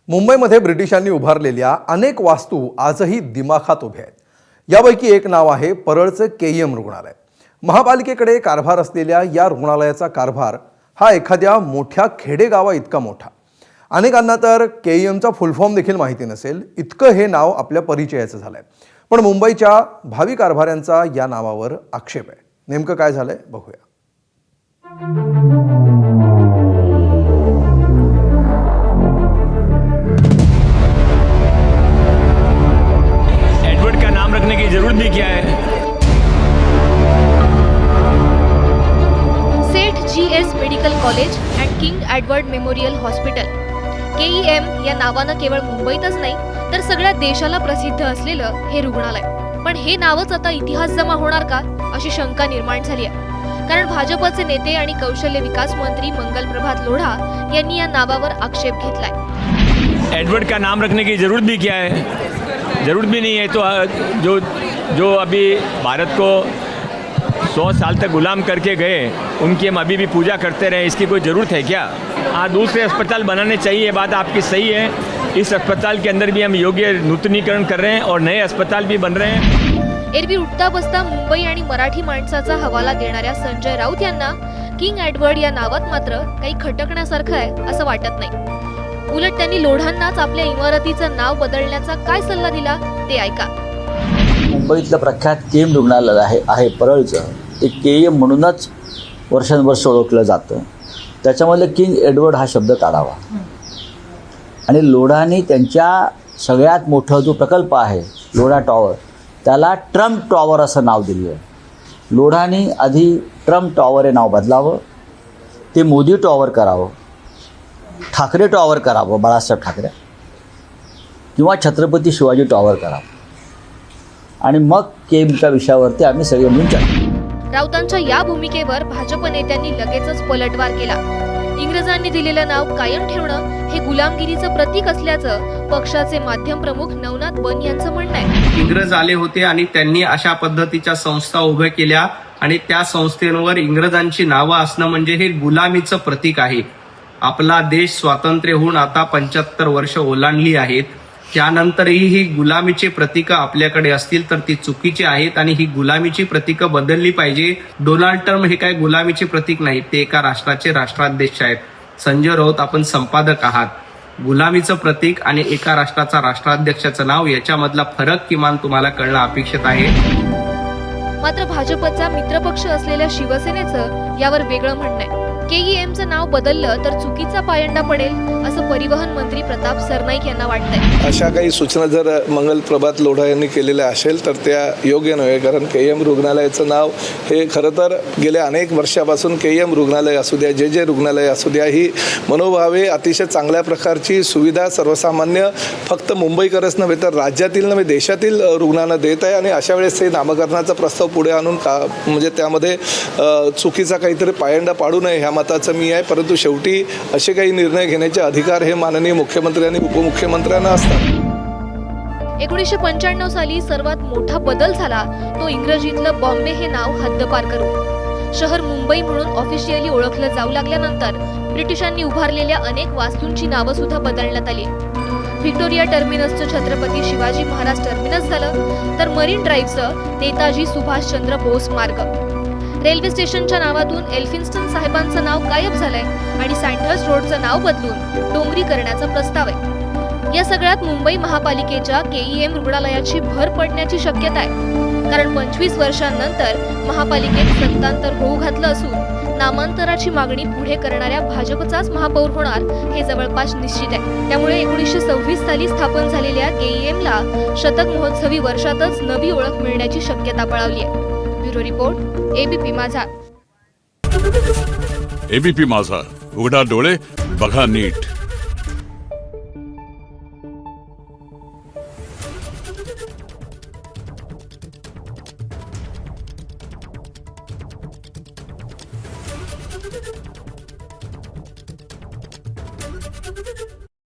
मुंबईमध्ये ब्रिटिशांनी उभारलेल्या अनेक वास्तू आजही दिमाखात उभ्या आहेत. यापैकी एक नाव आहे परळचे केईएम रुग्णालय. महापालिकेकडे कारभार असलेल्या या रुग्णालयाचा कारभार हा एखाद्या मोठ्या खेडेगावा इतका मोठा. अनेकांना तर केईएमचा फुल फॉर्म देखील माहिती नसेल, इतकं हे नाव आपल्या परिचयाचं झालंय. पण मुंबईच्या भावी कारभाऱ्यांचा या नावावर आक्षेप आहे. नेमकं काय झालंय बघूया. एडवर्ड का नाम रखने की जरूरत भी क्या है? Seth GS Medical College and King Edward Memorial Hospital KEM या नावानं केवळ मुंबईतच नाही तर सगळ्या देशाला प्रसिद्ध असलेलं हे रुग्णालय. पण हे नावच आता इतिहास जमा होणार का अशी शंका निर्माण झाली आहे. कारण भाजपचे नेते आणि कौशल्य विकास मंत्री मंगल प्रभात लोढा यांनी या नावावर आक्षेप घेतलाय. एडवर्ड का नाम रखने की जरूरत भी क्या है? जरूरत भी नहीं है. तो जो अभी भारत को 100 साल तक गुलाम करके गए उनकी हम अभी भी पूजा करते रहे, इसकी कोई ज़रूरत है क्या? हाँ, दूसरे अस्पताल बनाने चाहिए, ये बात आपकी सही है. इस अस्पताल के अंदर भी हम योग्य नूतनीकरण कर रहे हैं और नए अस्पताल भी बन रहे हैं. एरवी उठता बसता मुंबई आणि मराठी माणसाचा हवाला देणाऱ्या संजय राऊत यांना किंग एडवर्ड या नावात मात्र काही खटकण्यासारखं आहे असं वाटत नाही. उलट त्यांनी लोढांनाच आपल्या इमारतीचं नाव बदलण्याचा काय सल्ला दिला ते ऐका. मुंबईतलं प्रख्यात केईएम रुग्णालय आहे परळचं. ते केईएम म्हणूनच वर्षानुवर्ष ओळखलं जातं. त्याच्यामध्ये किंग एडवर्ड हा शब्द काढावा. आणि लोढांनी त्यांच्या सगळ्यात मोठा जो प्रकल्प आहे लोढा टॉवर, त्याला ट्रम्प टॉवर असं नाव दिलं आहे. लोढांनी आधी ट्रम्प टॉवर हे नाव बदलावं, ते मोदी टॉवर करावं, ठाकरे टॉवर करावं, बाळासाहेब ठाकरे, किंवा छत्रपती शिवाजी टॉवर करावं. आणि मग केईएमच्या विषयावरती आम्ही सगळे मिळून चर्चा. राऊतांच्या या भूमिकेवर भाजप नेत्यांनी लगेचच पलटवार केला. इंग्रजांनी दिलेलं नाव कायम ठेवणं हे गुलामगिरीचं प्रतीक असल्याचं पक्षाचे माध्यम प्रमुख नवनाथ बन यांचं म्हणणं आहे. इंग्रज आले होते आणि त्यांनी अशा पद्धतीच्या संस्था उभ्या केल्या आणि त्या संस्थेवर इंग्रजांची नावं असणं म्हणजे हे गुलामीचं प्रतीक आहे. आपला देश स्वातंत्र्य होऊन आता 75 वर्ष ओलांडली आहेत. त्यानंतरही ही गुलामीची प्रतीकं आपल्याकडे असतील तर ती चुकीची आहेत आणि ही गुलामीची प्रतीकं बदलली पाहिजे. डोनाल्ड ट्रम्प हे काय गुलामीचे प्रतीक नाही, ते एका राष्ट्राचे राष्ट्राध्यक्ष आहेत. संजय राऊत, आपण संपादक आहात. गुलामीचं प्रतीक आणि एका राष्ट्राचा राष्ट्राध्यक्षाचं नाव याच्यामधला फरक किमान तुम्हाला कळणं अपेक्षित आहे. मात्र भाजपचा मित्रपक्ष असलेल्या शिवसेनेचं यावर वेगळं म्हणणं आहे. केईएमचं नाव बदललं तर चुकीचा पायंडा पडेल असं परिवहन मंत्री प्रताप सरनाईक यांना वाटतंय. अशा काही सूचना जर मंगल प्रभात लोढा यांनी केलेल्या असेल तर त्या योग्य नव्हे. कारण केईएम रुग्णालयाचं नाव हे खरं तर गेल्या अनेक वर्षापासून केईएम रुग्णालय असू द्या, जे रुग्णालय असू द्या, ही मनोभावे अतिशय चांगल्या प्रकारची सुविधा सर्वसामान्य फक्त मुंबईकरच नव्हे तर राज्यातील नव्हे देशातील रुग्णांना देत आहे. आणि अशा वेळेस हे नामकरणाचा प्रस्ताव पुढे आणून म्हणजे त्यामध्ये चुकीचा काहीतरी पायंडा पाडू नये ह्या मताचं मी आहे. परंतु शेवटी असे काही निर्णय घेण्याचे अधिकार हे माननीय मुख्यमंत्री आणि उपमुख्यमंत्र्यांना असतात. 1995 साली सर्वात मोठा बदल झाला तो इंग्रजीतलं बॉम्बे हे नाव हद्दपार करून शहर मुंबई म्हणून ऑफिशियली ओळखलं जाऊ लागल्यानंतर ब्रिटिशांनी उभारलेल्या अनेक वास्तूंची नावं सुद्धा बदलण्यात आली. व्हिक्टोरिया टर्मिनसचं छत्रपती शिवाजी महाराज टर्मिनस झालं तर मरीन ड्राईव्हचं नेताजी सुभाषचंद्र बोस मार्ग. रेल्वे स्टेशनच्या नावातून एल्फिन्स्टन साहेबांचं नाव गायब झालंय आणि सँडहर्स्ट रोडचं नाव बदलून डोंगरी करण्याचा प्रस्ताव आहे. या सगळ्यात मुंबई महापालिकेच्या केईएम रुग्णालयाची भर पडण्याची शक्यता आहे. कारण 25 वर्षांनंतर महापालिकेत सत्तांतर होऊ घातलं असून नामांतराची मागणी पुढे करणाऱ्या भाजपचाच महापौर होणार हे जवळपास निश्चित आहे. त्यामुळे 1926 साली स्थापन झालेल्या केईएमला शतक महोत्सवी वर्षातच नवी ओळख मिळण्याची शक्यता बळावली आहे. ब्युरो रिपोर्ट, एबीपी माझा. एबीपी माझा, उघडा डोळे बघा नीट.